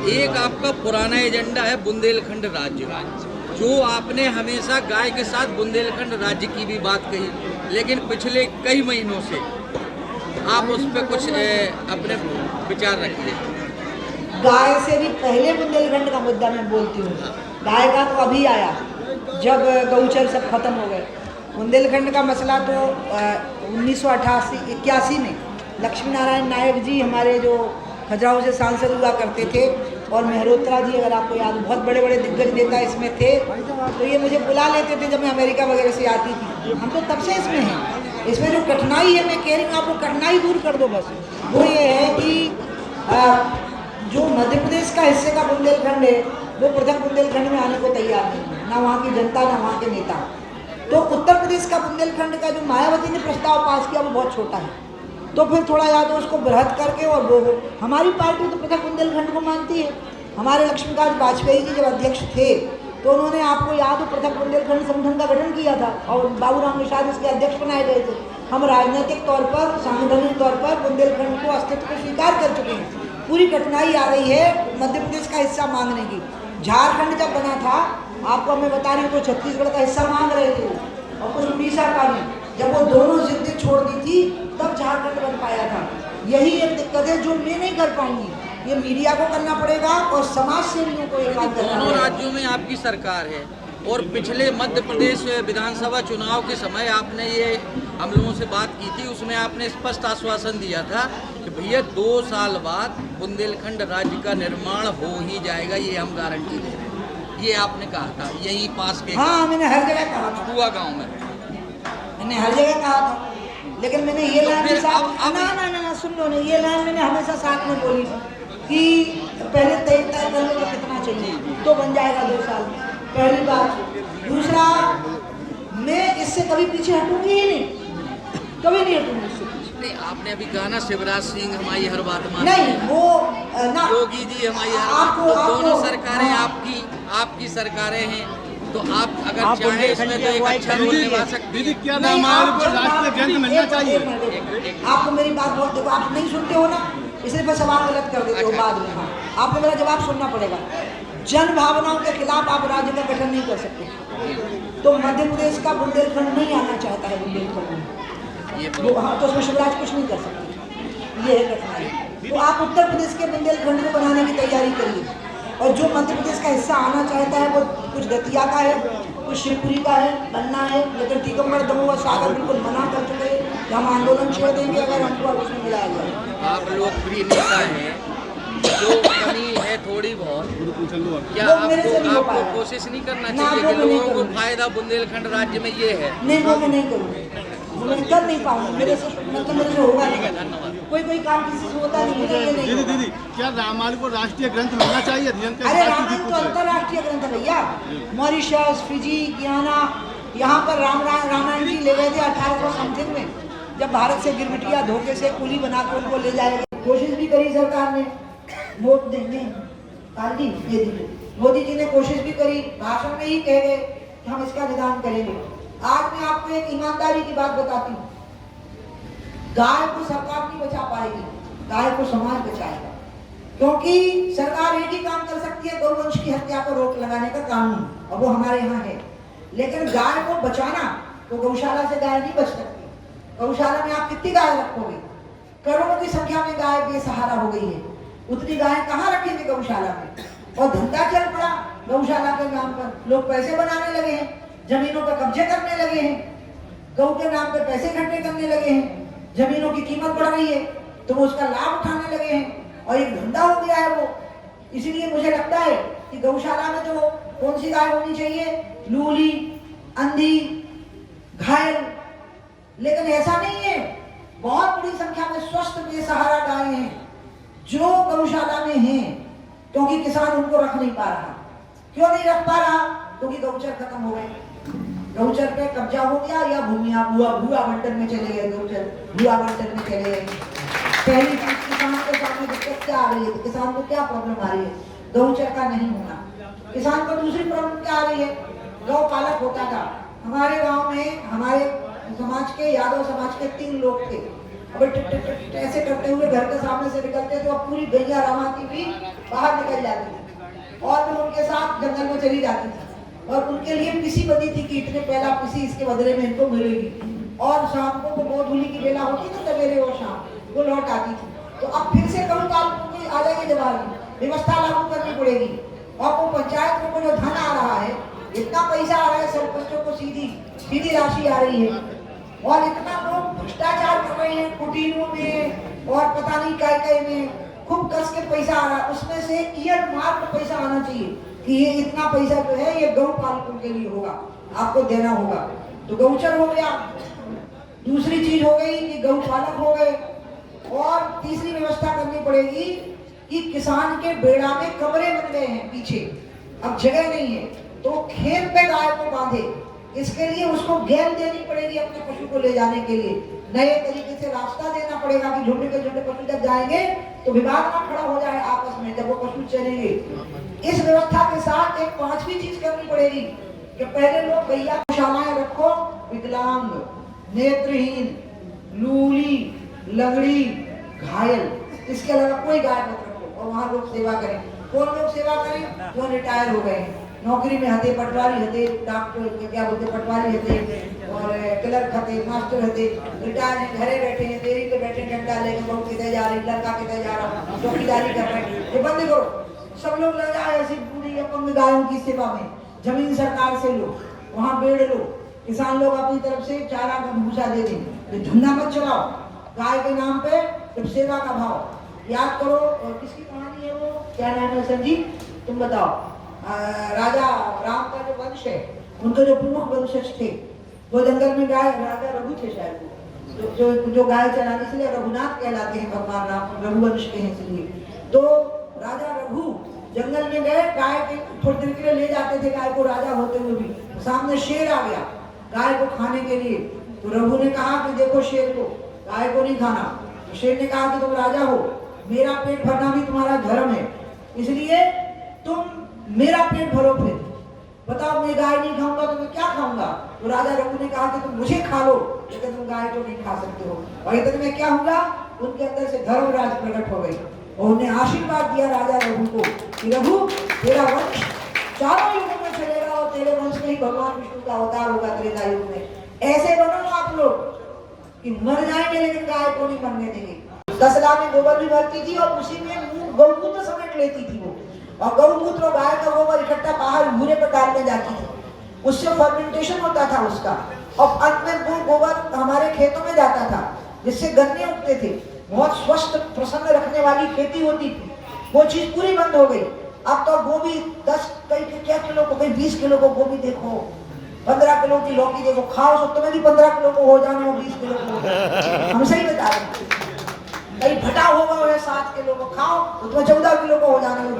एक आपका पुराना एजेंडा है बुंदेलखंड राज्य, जो आपने हमेशा गाय के साथ बुंदेलखंड राज्य की भी बात कही, लेकिन पिछले कई महीनों से आप उस पर कुछ अपने विचार रखिए। गाय से भी पहले बुंदेलखंड का मुद्दा मैं बोलती हूँ। गाय का तो अभी आया जब गौचर सब खत्म हो गए। बुंदेलखंड का मसला तो 1988-81 में लक्ष्मी नारायण नायक जी हमारे जो खजुराहो से सांसद हुआ करते थे, और मेहरोत्रा जी, अगर आपको याद, बहुत बड़े बड़े दिग्गज नेता इसमें थे। तो ये मुझे बुला लेते थे जब मैं अमेरिका वगैरह से आती थी। हम तो तब से इसमें हैं। इसमें जो कठिनाई है, मैं कह रही हूँ आपको कठिनाई दूर कर दो बस, वो ये है कि जो मध्य प्रदेश का हिस्से का बुंदेलखंड है, वो पृथक बुंदेलखंड में आने को तैयार नहीं है, ना वहाँ की जनता ना वहाँ के नेता। तो उत्तर प्रदेश का बुंदेलखंड का जो मायावती ने प्रस्ताव पास किया वो बहुत छोटा है, तो फिर थोड़ा या तो उसको बृहत करके, और वो हमारी पार्टी तो पृथक बुंदेलखंड को मानती है। हमारे लक्ष्मीकांत वाजपेयी जी जब अध्यक्ष थे तो उन्होंने, आपको याद हो, पृथक बुंदेलखंड संगठन का गठन किया था और बाबूराम निषाद इसके अध्यक्ष बनाए गए थे। हम राजनीतिक तौर पर, सांगठनिक तौर पर बुंदेलखंड को अस्तित्व को स्वीकार कर चुके हैं। पूरी कठिनाई आ रही है मध्य प्रदेश का हिस्सा मांगने की। झारखंड जब बना था, आपको मैं बता रही हूँ, तो छत्तीसगढ़ का हिस्सा मांग रहे थे और कुछ उड़ीसा का भी। जब वो दोनों जिद्दें छोड़ दी थी तब झारखंड बन पाया था। यही एक दिक्कत है जो मैं नहीं कर पाऊंगी, ये मीडिया को करना पड़ेगा और समाज सेवियों को ये काम करना पड़ेगा। दोनों राज्यों में आपकी सरकार है, और पिछले मध्य प्रदेश विधानसभा चुनाव के समय आपने ये हम लोगों से बात की थी, उसमें आपने स्पष्ट आश्वासन दिया था कि भैया 2 साल बाद बुंदेलखंड राज्य का निर्माण हो ही जाएगा, ये हम गारंटी दे रहे हैं। ये आपने कहा था यहीं पास के, हाँ, मैंने हर जगह कहा था, हुआ गाँव में मैंने हर जगह कहा था। लेकिन मैंने ये लाइन के साथ ना सुन लो, ये लाइन मैंने हमेशा साथ में बोली कि पहले तय कर लो कितना चाहिए तो बन जाएगा 2 साल में, पहली बात। दूसरा, मैं इससे कभी पीछे हटूंगी ही नहीं, कभी नहीं हटूंगी इससे पीछे। नहीं, आपने अभी कहा ना शिवराज सिंह हमारी हर बात मानते नहीं, हैं, वो ना योगी जी हमारी हर बात, तो दोनों सरकारें आपकी सरकारें हैं, तो आप अगर चाहें इसमें तो एक अच्छा रोल निभा सकते हैं। दीदी, क्या राष्ट्रीय ग्रंथ मिलना चाहिए? आपको मेरी बात बहुत, देखो आप नहीं सुनते हो ना, इसलिए फिर सवाल गलत कर देते हो बाद में। हाँ, आपको मेरा जवाब सुनना पड़ेगा। जन भावनाओं के खिलाफ आप राज्य का गठन नहीं कर सकते। तो मध्य प्रदेश का बुंदेलखंड नहीं आना चाहता है बुंदेलखंड में, हाँ, तो उसमें शिवराज कुछ नहीं कर सकते, ये है कठिनाई। तो आप उत्तर प्रदेश के बुंदेलखंड को बनाने की तैयारी करिए, और जो मध्य प्रदेश का हिस्सा आना चाहता है वो कुछ दतिया का है, कुछ शिवपुरी का है, बनना है। लेकिन टीकमगढ़, दमोह, सागर बिल्कुल मना कर चुके हैं कि हम आंदोलन छेड़ देंगे अगर हमको उसमें मिलाया जाए। आप लोकप्रिय नेता हैं, जो कमी है थोड़ी बहुत, क्या आपको कोशिश नहीं करना चाहिए कि लोगों को फायदा बुंदेलखंड राज्य में ये है? नहीं, वो मैं नहीं करूँगी, मैं कर नहीं पाऊंगी, मेरे से होगा नहीं। धन्यवाद। कोई काम किसी से होता नहीं, मुझे ये नहीं। दीदी, क्या रामायण को राष्ट्रीय ग्रंथ मिलना चाहिए? अरे रामायण तो अंतर्राष्ट्रीय ग्रंथ है भैया। मॉरिशस, फिजी, गियाना, यहाँ पर रामायण जी ले गए थे 1800 समथिंग में, जब भारत से गिरमिटिया धोखे से कुली बनाकर उनको ले जाएगा। कोशिश भी करी सरकार ने, वोट देंगे गांधी दे दी, मोदी जी ने कोशिश भी करी, भाषण में ही कह गए कि हम इसका निदान करेंगे। आज मैं आपको एक ईमानदारी की बात बताती हूँ, गाय को सरकार नहीं बचा पाएगी, गाय को समाज बचाएगा। क्योंकि सरकार एक ही काम कर सकती है, गौवंश की हत्या पर रोक लगाने का कानून, और वो हमारे यहाँ है। लेकिन गाय को बचाना, तो गौशाला से गाय नहीं बच सकती। गौशाला में आप कितनी गाय रखोगे? करोड़ों की संख्या में गाय बेसहारा हो गई है, उतनी गाय कहाँ रखेंगे गौशाला में? और धंधा चल पड़ा गौशाला के नाम पर, लोग पैसे बनाने लगे हैं, जमीनों पर कब्जे करने लगे हैं, गौ के नाम पर पैसे इकट्ठे करने लगे हैं, जमीनों की कीमत बढ़ रही है तो वो उसका लाभ उठाने लगे हैं, और एक धंधा हो गया है वो। इसीलिए मुझे लगता है कि गौशाला में तो कौन सी गाय होनी चाहिए? लूली, अंधी, घायल। लेकिन ऐसा नहीं है, बहुत बड़ी संख्या में स्वस्थ बेसहारा गायें हैं जो गौशाला में हैं, क्योंकि किसान उनको रख नहीं पा रहा। क्यों नहीं रख पा रहा? क्योंकि गौचर खत्म हो गए, गौचर पे कब्जा हो गया, या भूमिया भू आवंटन में चले गए, गौचर भू आवंटन में चले गए। पहली चीज, किसान के सामने दिक्कत क्या आ रही है? तो किसान को क्या प्रॉब्लम आ रही है? गौचर का नहीं होना। किसान को दूसरी प्रॉब्लम क्या आ रही है? गौ पालक होता था हमारे गांव में, हमारे समाज के, यादव समाज के 3 लोग थे। अब ऐसे करते हुए घर के सामने से निकलते थे और पूरी गैया रवाती भी बाहर निकल जाती थी और मैं उनके साथ जंगल में चली जाती थी और उनके लिए पिसी बनी थी कि इतने पहला पिसी इसके बदले में इनको मिलेगी। और शाम को गोधूली की बेला होती ना, सवेरे और शाम वो लौट आती थी। तो अब फिर से कहूँ काल आ जाएगी जवाहर की व्यवस्था लागू करनी पड़ेगी और वो पंचायत को जो धन आ रहा है, इतना पैसा आ रहा है सरपंचों को सीधी राशि आ रही है और इतना लोग भ्रष्टाचार कर रहे हैं कुटीरों में और पता नहीं काय में खूब कस के पैसा आ रहा है। उसमें से ईयर मार्क पैसा आना चाहिए कि ये इतना पैसा जो है ये गौ पालकों के लिए होगा, आपको देना होगा। तो गौचर हो गया, दूसरी चीज हो गई कि गौ पालक हो गए और तीसरी व्यवस्था करनी पड़ेगी कि किसान के बेड़ा में कमरे बन गए हैं पीछे, अब जगह नहीं है तो खेत पे गाय को बांधे, इसके लिए उसको गेल देनी पड़ेगी अपने पशु को ले जाने के लिए, नए तरीके से रास्ता देना पड़ेगा कि झुंड के झुंड पशु जब जाएंगे तो विवाद ना खड़ा हो जाए आपस में जब वो पशु चलेंगे। इस व्यवस्था के साथ एक पांचवी चीज करनी पड़ेगी कि पहले लोग गैया गौशालाएं रखो, विकलांग, नेत्रहीन, लूली, लंगड़ी, घायल, इसके अलावा कोई गाय मत रखो और वहां लोग सेवा करें। कौन लोग सेवा करें? जो रिटायर हो गए, नौकरी में हते, पटवारी हते, डॉक्टर क्या बोलते पटवारी हते और क्लर्क हते, मास्टर हते, रिटायर हैं, घरे बैठे हैं, देरी पे बैठे, डंडा लेके बहू किधर जा रही, लड़का किधर जा रहा, चौकीदारी कर रहे हैं, ये बंद करो। सब लोग लग जाए ऐसी पूरी अपंग गायों की सेवा में, जमीन सरकार से लो, वहाँ बेड़ लो, किसान लोग अपनी तरफ से चारा का भूसा दे दें, धंधा मत चलाओ गाय के नाम पे, जब सेवा का भाव याद करो। और किसकी कहानी है वो, क्या नाम है सर जी, तुम बताओ। राजा राम का जो वंश है, उनके जो प्रमुख वंशज थे वो जंगल में गाय, राजा रघु थे शायद, जो गाय चलाने इसलिए रघुनाथ कहलाते हैं भगवान राम, रघुवंश के हैं इसलिए। तो राजा रघु जंगल में गए, गाय के थोड़ी देर के लिए ले जाते थे गाय को, राजा होते हुए भी सामने शेर आ गया गाय को खाने के लिए। तो रघु ने कहा कि देखो शेर को, गाय को नहीं खाना। तो शेर ने कहा कि तुम राजा हो, मेरा पेट भरना भी तुम्हारा धर्म है, इसलिए तुम मेरा पेट भरो, फिर बताओ मैं गाय नहीं खाऊंगा तो मैं क्या खाऊंगा। तो राजा रघु ने कहा कि तुम मुझे खा लो लेकिन तुम गाय को नहीं खा सकते हो। और इतने में क्या हुआ, उनके अंदर से धर्मराज प्रकट हो गई और उन्हें आशीर्वाद दिया राजा रघु को कि रघु तेरा वंश चारों युगों में चलेगा और तेरे वंश में ही भगवान विष्णु का अवतार होगा त्रेता युग में। ऐसे बनो आप लोग कि मर जाएंगे लेकिन गाय को नहीं मरने देंगे। तसला में गोबर भी भरती थी और उसी में गौमूत्र समेट लेती थी वो, और गौमूत्र गाय का गोबर इकट्ठा बाहर भूरे पर डालने जाती थी, उससे फर्मेंटेशन होता था उसका और अंत में वो गोबर हमारे खेतों में जाता था जिससे गन्ने उगते थे, बहुत स्वस्थ प्रसन्न रखने वाली खेती होती थी। वो चीज पूरी बंद हो गई। अब तो गोभी 10 क्या किलो को, कहीं 20 किलो को गोभी देखो, 15 किलो की लौकी देखो, खाओ तो तुम्हें भी 15 किलो को हो जाने हो, 20 किलो को हम सही बता रहे हैं। कहीं भटा होगा वो 7 किलो को खाओ तो तुम्हें 14 किलो को हो जाने हो,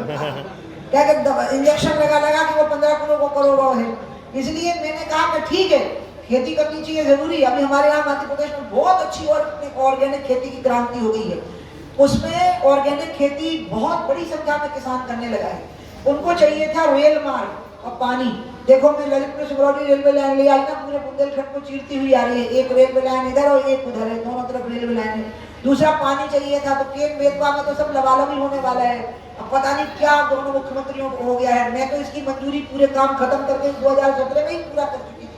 क्या कहते इंजेक्शन लगा कि वो 15 किलो को करोगा है। इसलिए मैंने कहा कि ठीक है खेती करनी चाहिए जरूरी। अभी हमारे यहाँ मध्य प्रदेश में बहुत अच्छी और ऑर्गेनिक खेती की क्रांति हो गई है, उसमें ऑर्गेनिक खेती बहुत बड़ी संख्या में किसान करने लगा है। उनको चाहिए था रेल मार्ग और पानी। देखो मैं ललितपुर सिमरौली रेलवे लाइन ले आई ना, पूरे बुंदेलखंड को चीरती हुई आ रही है, एक रेलवे लाइन इधर और एक उधर है, दोनों तरफ रेलवे लाइन है। दूसरा पानी चाहिए था तो केन बेतवा में तो सब लबालब ही होने वाला है, अब पता नहीं क्या दोनों मुख्यमंत्रियों को हो गया है। मैं तो इसकी मंजूरी पूरे काम खत्म करके 2017 में ही पूरा कर चुकी थी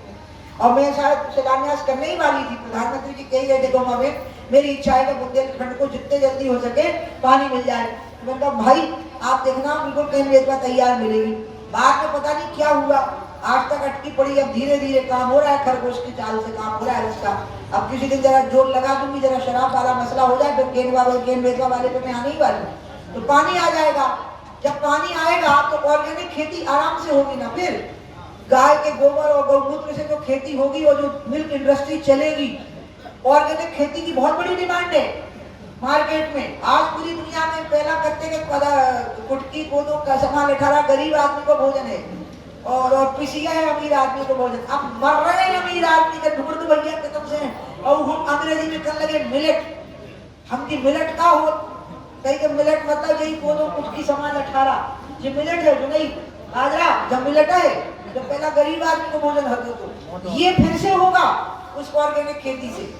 और मैं शायद शिलान्यास करने ही वाली थी। प्रधानमंत्री जी कह रहे थे गोमा में मेरी इच्छा है कि बुंदेलखंड को जितने जल्दी हो सके पानी मिल जाए। तो मैंने कहा भाई आप देखना बिल्कुल केन बेतवा तैयार मिलेगी। बाद में पता नहीं क्या हुआ, आज तक अटकी पड़ी, अब धीरे धीरे काम हो रहा है, खरगोश की चाल से काम हो रहा है उसका। अब किसी दिन जरा जोर लगा दूंगी, जरा शराब वाला मसला हो जाए फिर केन बेतवा वाले पे मैं आने ही वाली, तो पानी आ जाएगा। जब पानी आएगा तो ऑर्गेनिक खेती आराम से होगी ना, फिर गाय के गोबर और गौमूत्र से जो खेती होगी और जो मिल्क इंडस्ट्री चलेगी, ऑर्गेनिक खेती की बहुत बड़ी डिमांड है मार्केट में। आज पूरी दुनिया में पहला करते के कुटकी कोदो का सामान 18 गरीब आदमी को भोजन है और पिसिया है अमीर आदमी को भोजन। अब मर रहे हैं अमीर आदमी के ढूंढ दो भैया कसम से। और हम अंग्रेजी में कर लगे मिलेट, हम की मिलेट का हो कहीं के मिलेट मतलब यही कोदो कुटकी सामान 18 जो मिलेट है, जो नहीं बाजरा जब मिलेट है, जब पहला गरीब आदमी को भोजन होता तो ये फिर से होगा उस ऑर्गेनिक खेती से।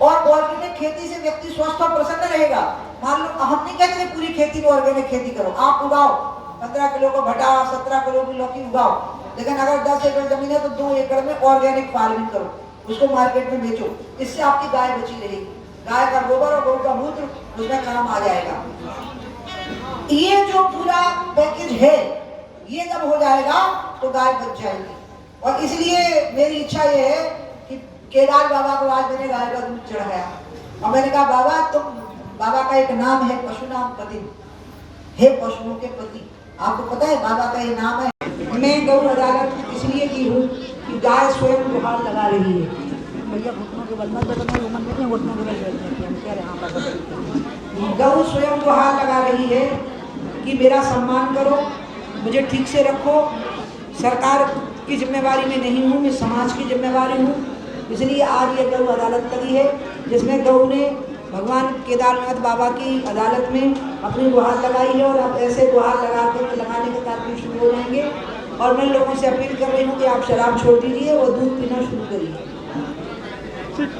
और ऑर्गेनिक खेती से व्यक्ति स्वस्थ और प्रसन्न रहेगा। मान लो हम नहीं कहते पूरी खेती में ऑर्गेनिक खेती करो, आप उगाओ 15 किलो को भटा, 17 किलो की लौकी उगाओ, लेकिन अगर 10 एकड़ जमीन है तो 2 एकड़ में ऑर्गेनिक फार्मिंग करो, उसको मार्केट में बेचो, इससे आपकी गाय बची रहेगी। गाय का गोबर और गौ का मूत्र उसमें काम आ जाएगा। ये जो पूरा पैकेज है ये जब हो जाएगा तो गाय बच जाएगी। और इसलिए मेरी इच्छा ये है कि केदार बाबा को आज मैंने गाय का दूध चढ़ाया और मैंने कहा बाबा तुम, बाबा का एक नाम है पशुनाम पति, हे पशुओं के पति, आपको पता है बाबा का ये नाम है। मैं गौ अदालत इसलिए की हूँ कि गाय स्वयं गुहार लगा रही है। भैया घुटनों के बल मत घुटनों के बल गौ स्वयं गुहार लगा रही है कि मेरा सम्मान करो, मुझे ठीक से रखो, सरकार की जिम्मेवारी में नहीं हूँ, मैं समाज की जिम्मेवारी हूँ। इसलिए आज ये गौ अदालत लगी है जिसमें गौ ने भगवान केदारनाथ बाबा की अदालत में अपनी गुहार लगाई है और अब ऐसे गुहार लगाने के कार्यक्रम शुरू हो जाएंगे। और मैं लोगों से अपील कर रही हूँ कि आप शराब छोड़ दीजिए और दूध पीना शुरू करिए।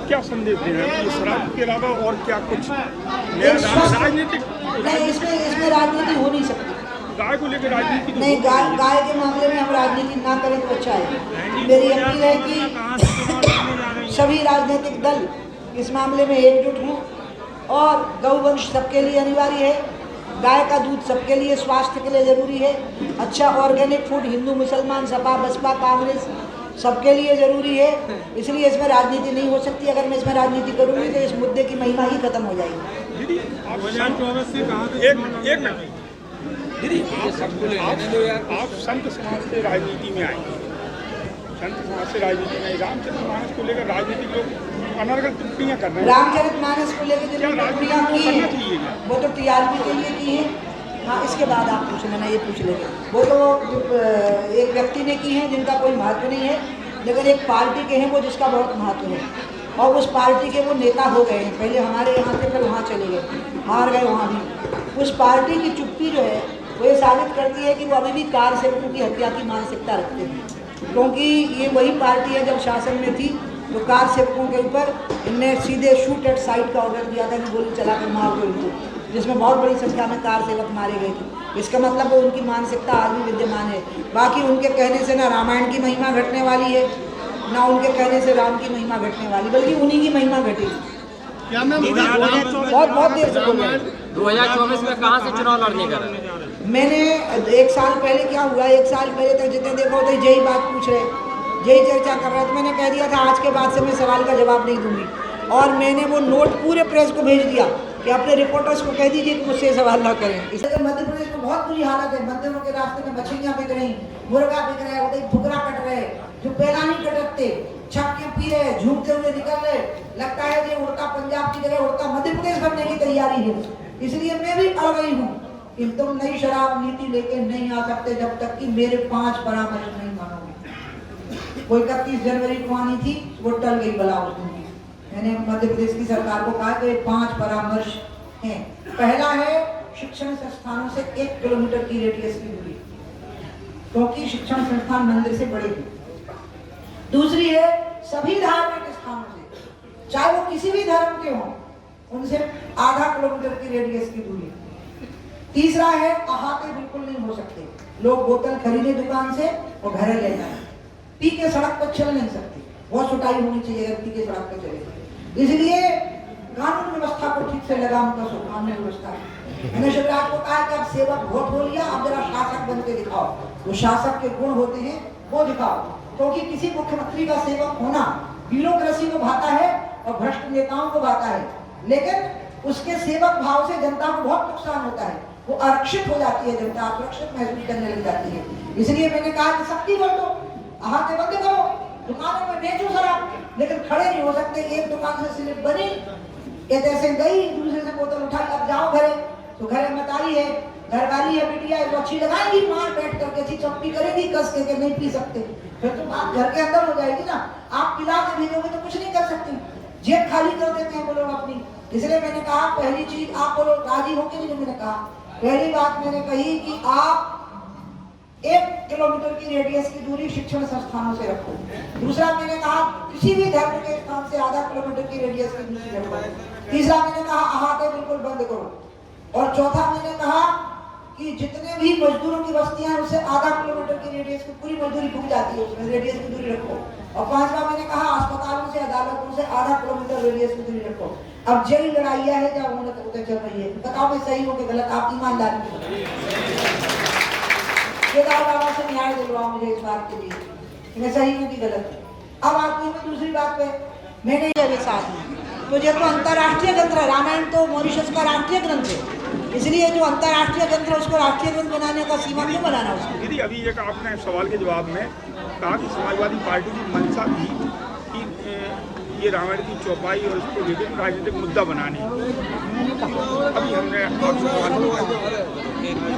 क्या संदेश दे रहे हैं कि शराब के अलावा और क्या कुछ राजनीतिक नहीं, इसमें राजनीति हो नहीं सकती। गाय को लेकर राजनीति नहीं, गाय के मामले में हम राजनीति ना करें तो अच्छा है। मेरी अपील है कि सभी राजनीतिक दल इस मामले में एकजुट हों और गौवंश सबके लिए अनिवार्य है, गाय का दूध सबके लिए स्वास्थ्य के लिए जरूरी है, अच्छा ऑर्गेनिक फूड हिंदू मुसलमान सपा बसपा कांग्रेस सबके लिए जरूरी है। इसलिए इसमें राजनीति नहीं हो सकती। अगर मैं इसमें राजनीति करूँगी तो इस मुद्दे की महिमा ही खत्म हो जाएगी। दीदी आप 2024 से कहाँ एक मिनट दीदी आप संत समाज से राजनीति में आए, संत समाज से राजनीति में रामचरितमानस को लेकर राजनीतिक लोग अनर्गल टिप्पणियाँ कर रहे हैं। रामचरितमानस को लेकर जो टिप्पणियाँ की है वो तो टीआरपी के लिए की है। हाँ, इसके बाद आप पूछ लेना, ये पूछ लेंगे। वो तो एक व्यक्ति ने की है जिनका कोई महत्व नहीं है, लेकिन एक पार्टी के हैं वो जिसका बहुत महत्व है और उस पार्टी के वो नेता हो गए हैं। पहले हमारे यहाँ से फिर वहाँ चले गए, हार गए वहाँ भी। उस पार्टी की चुप्पी जो है वो ये साबित करती है कि वो अभी भी कार सेवकों की हत्या की मानसिकता रखते हैं, क्योंकि ये वही पार्टी है जब शासन में थी तो कार सेवकों के ऊपर इनने सीधे शूट एट साइट का ऑर्डर दिया था कि गोली चलाकर मार दो इनको, जिसमें बहुत बड़ी संख्या में कार सेवक मारे गए थे। इसका मतलब वो उनकी मानसिकता आज भी विद्यमान है। बाकी उनके कहने से ना रामायण की महिमा घटने वाली है, ना उनके कहने से राम की महिमा घटने वाली, बल्कि उन्हीं की महिमा घटेगी। क्या मैम बहुत देर से बोल रहे हैं। 2024 में कहाँ से चुनाव लड़ने का? मैंने 1 साल पहले क्या हुआ, 1 साल पहले तक जितने देखो तो यही बात पूछ रहे, यही चर्चा कर रहे थे। मैंने कह दिया था आज के बाद से मैं सवाल का जवाब नहीं दूंगी और मैंने वो नोट पूरे प्रेस को भेज दिया कि अपने रिपोर्टर्स को कह दीजिए कि मुझसे सवाल ना करें। इसलिए मध्य प्रदेश में बहुत बुरी हालत है। मंदिरों के रास्ते में मछलियाँ बिक रही, मुर्गा बिक रहा है, उधर फुकरा कट रहे, जो पहला नहीं कटते, छक्के पी रहे, झूमते हुए निकल रहे। लगता है कि उड़ता पंजाब की जगह उड़ता मध्य प्रदेश बनने की तैयारी है। इसलिए मैं भी अड़ गई हूँ कि तुम नई शराब नीति लेके नहीं आ सकते जब तक कि मेरे 5 परामर्श नहीं मानोगे। वो 31 जनवरी को आनी थी, वो टल गई बला उस दिन। मैंने मध्य प्रदेश की सरकार को कहा कि 5 परामर्श हैं। पहला है शिक्षण संस्थानों से 1 किलोमीटर की रेडियस की दूरी, क्योंकि शिक्षण संस्थान मंदिर से बड़े हैं। दूसरी है सभी धार्मिक स्थानों से, चाहे वो किसी भी धर्म के हों, उनसे आधा किलोमीटर की रेडियस की दूरी। तीसरा है अहाते बिल्कुल नहीं हो सकते, लोग बोतल खरीदे दुकान से और घर ले जाए, पी के सड़क पर चल नहीं सकते, बहुत सुटाई होनी चाहिए अगर पी के सड़क पर चले। इसलिए कानून व्यवस्था को ठीक से लगाम कसो, कानून व्यवस्था। मैंने शिवराज को कहा कि अब सेवक वोट हो लिया, अब जरा शासक बन के दिखाओ, वो शासक के गुण होते हैं वो दिखाओ, क्योंकि किसी मुख्यमंत्री का सेवक होना ब्यूरोक्रेसी को भाता है और भ्रष्ट नेताओं को भाता है, लेकिन उसके सेवक भाव से जनता को बहुत नुकसान होता है, वो आरक्षित हो जाती है, जनता असुरक्षित महसूस करने लग जाती है। इसलिए मैंने कहा कि सख्ती कर दो, अहाते बंद करो, दुकानों में बेचो शराब, लेकिन खड़े नहीं हो सकते। एक दुकान से स्लिप बनी, एक ऐसे गई, दूसरे से बोतल उठाई, अब जाओ घरे, तो घरे मत आई है, घरवाली है, बिटिया है, तो अच्छी लगाएगी, मार बैठ करके अच्छी चौपी करेगी कस के नहीं पी सकते, फिर तो बात घर के अंदर हो जाएगी ना। आप पिला के भेजोगे तो कुछ नहीं कर सकते, जेब खाली कर देते हैं वो लोग अपनी। इसलिए मैंने कहा पहली चीज आप बोलो राजी होके, मैंने कहा पहली बात मैंने कही कि आप एक किलोमीटर की रेडियस की दूरी शिक्षण संस्थानों से रखो। दूसरा मैंने कहा किसी भी धर्म के स्थान से आधा किलोमीटर की रेडियस की दूरी रखो। तीसरा मैंने कहा अहाते बिल्कुल बंद करो। और चौथा मैंने कहा कि जितने भी मजदूरों की बस्तियां हैं उससे आधा किलोमीटर की रेडियस की पूरी मजदूरी फूक जाती है, उसमें रेडियस की दूरी रखो। और पांचवा मैंने कहा अस्पतालों से अदालतों से आधा किलोमीटर रेडियस की दूरी रखो। अब जय लड़ाइयाँ है जब उन्होंने चल रही है, बताओ मैं सही हूँ कि गलत? आप ईमानदार केदार बाबा से न्याय दिलवाओ मुझे इस बात के लिए कि मैं सही हूँ कि गलत। अब आती हूँ मैं दूसरी बात पे। मैंने ये साथ में तो जब तो अंतर्राष्ट्रीय ग्रंथ है, रामायण तो मॉरिशस का राष्ट्रीय ग्रंथ है, इसलिए जो अंतर्राष्ट्रीय ग्रंथ है उसको राष्ट्रीय ग्रंथ बनाने का सीमा क्यों बनाना उसको? दीदी अभी एक आपने सवाल के जवाब में कहा कि समाजवादी पार्टी की मंशा थी कि ये रामायण की चौपाई और इसको लेकर राजनीतिक मुद्दा बनाने। अभी हमने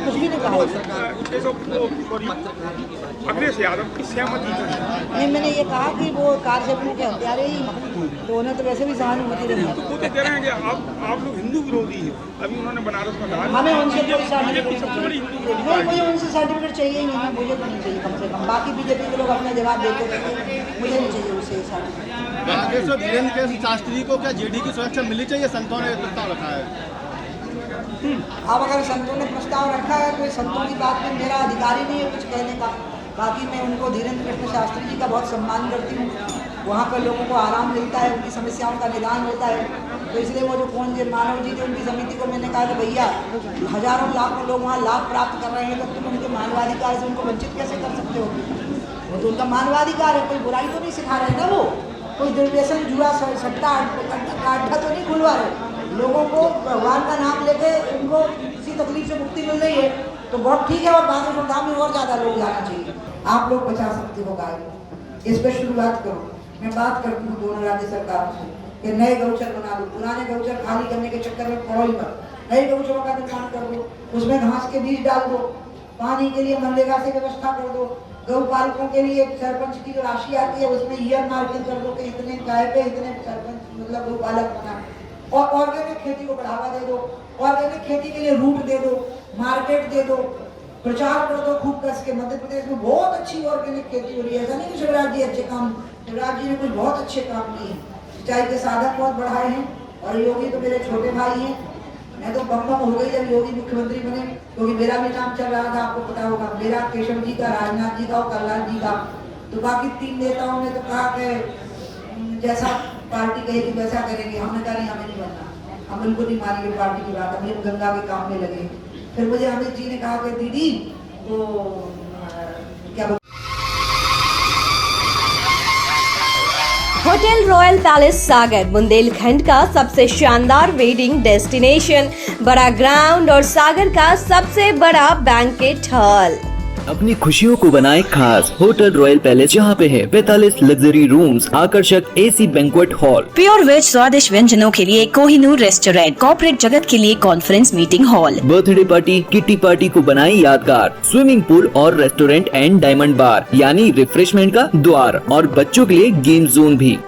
कुछ भी नहीं कहा। अखिलेश यादव की सहमति थी। नहीं, मैंने ये कहा कि वो कारसेवकों के हत्यारे ही, तो उन्हें तो वैसे भी सहानुभूति रही है। तो वो कह रहे हैं कि आप लोग हिंदू विरोधी हैं। अभी उन्होंने बनारस में कहा हमें उनसे कोई सबसे बड़ी हिंदू विरोधी नहीं, मुझे उनसे सर्टिफिकेट चाहिए ही नहीं, मुझे तो नहीं चाहिए कम से कम। बाकी बीजेपी के लोग अपना जवाब देते रहते, मुझे नहीं चाहिए उससे सर्टिफिकेट। राकेश धीरेन्द्र शास्त्री को क्या जेडी की सुरक्षा मिलनी चाहिए? संतों ने प्रस्ताव रखा है। अब अगर संतों ने प्रस्ताव रखा है तो संतों की बात में मेरा अधिकार ही नहीं है कुछ कहने का। बाकी मैं उनको धीरेन्द्र कृष्ण शास्त्री जी का बहुत सम्मान करती हूँ। वहाँ पर लोगों को आराम मिलता है, उनकी समस्याओं का निदान होता है। तो इसलिए वो जो कौन जी मानव जी थे उनकी समिति को मैंने कहा कि भैया हजारों लाखों लोग वहाँ लाभ प्राप्त कर रहे हैं, तो तुम उनके मानवाधिकार से उनको वंचित कैसे कर सकते हो? वो तो उनका मानवाधिकार है, कोई बुराई तो नहीं सिखा रहे ना, वो कोई दुर्व्यसन जुआ सट्टा अड्डा तो नहीं खुलवा रहे। लोगों को भगवान का नाम लेके उनको किसी तकलीफ से मुक्ति मिल रही है तो बहुत ठीक है, और बागेश्वर धाम में और ज़्यादा लोग जाना चाहिए। आप लोग बचा सकते हो गाय, इस पर शुरुआत करो। मैं बात करती हूँ दोनों राज्य सरकारों से कि नए गौचर बना दो, पुराने गौचर खाली करने के चक्कर में पड़ो ही मत। नए गौचरों का निर्माण कर दो, उसमें घास के बीज डाल दो, पानी के लिए मनरेगा से व्यवस्था कर दो, गौ पालकों के लिए सरपंच की जो राशि आती है उसमें ईयर मार्किंग कर दो कि इतने गाय पे इतने सरपंच मतलब गौ पालक बना। और ऑर्गेनिक खेती को बढ़ावा दे दो, ऑर्गेनिक खेती के लिए रूट दे दो, मार्केट दे दो, प्रचार कर दो खूब कस के। मध्य प्रदेश में बहुत अच्छी ऑर्गेनिक खेती हो रही है, ऐसा नहीं कि शिवराज जी अच्छे काम, शिवराज जी ने कुछ बहुत अच्छे काम किए, सिंचाई के साधन बहुत बढ़ाए हैं। और योगी तो मेरे छोटे भाई हैं, मैं तो बम हो गई जब योगी मुख्यमंत्री बने, क्योंकि मेरा भी नाम चल रहा था, आपको पता होगा, मेरा केशव जी का, राजनाथ जी का और कल्याण जी का। तो बाकी 3 नेताओं ने तो कहा कि जैसा पार्टी कहेगी वैसा करेंगे। हमने कहा नहीं, हमें नहीं बनना, हम बिल्कुल नहीं मानेंगे पार्टी की बात, हम गंगा के काम में लगे। फिर मुझे अमित जी ने कहा कि दीदी तो क्या होटल रॉयल पैलेस सागर बुंदेलखंड का सबसे शानदार वेडिंग डेस्टिनेशन, बड़ा ग्राउंड और सागर का सबसे बड़ा बैंकेट हॉल। अपनी खुशियों को बनाए खास। होटल रॉयल पैलेस जहाँ पे है 45 लग्जरी रूम्स, आकर्षक AC banquet hall, pure veg स्वादिष्ट व्यंजनों के लिए कोहिनूर रेस्टोरेंट, कॉर्पोरेट जगत के लिए conference meeting hall, birthday party, kitty party को बनाई यादगार, स्विमिंग पूल और रेस्टोरेंट एंड डायमंड बार यानी रिफ्रेशमेंट का द्वार, और बच्चों के लिए गेम जोन भी।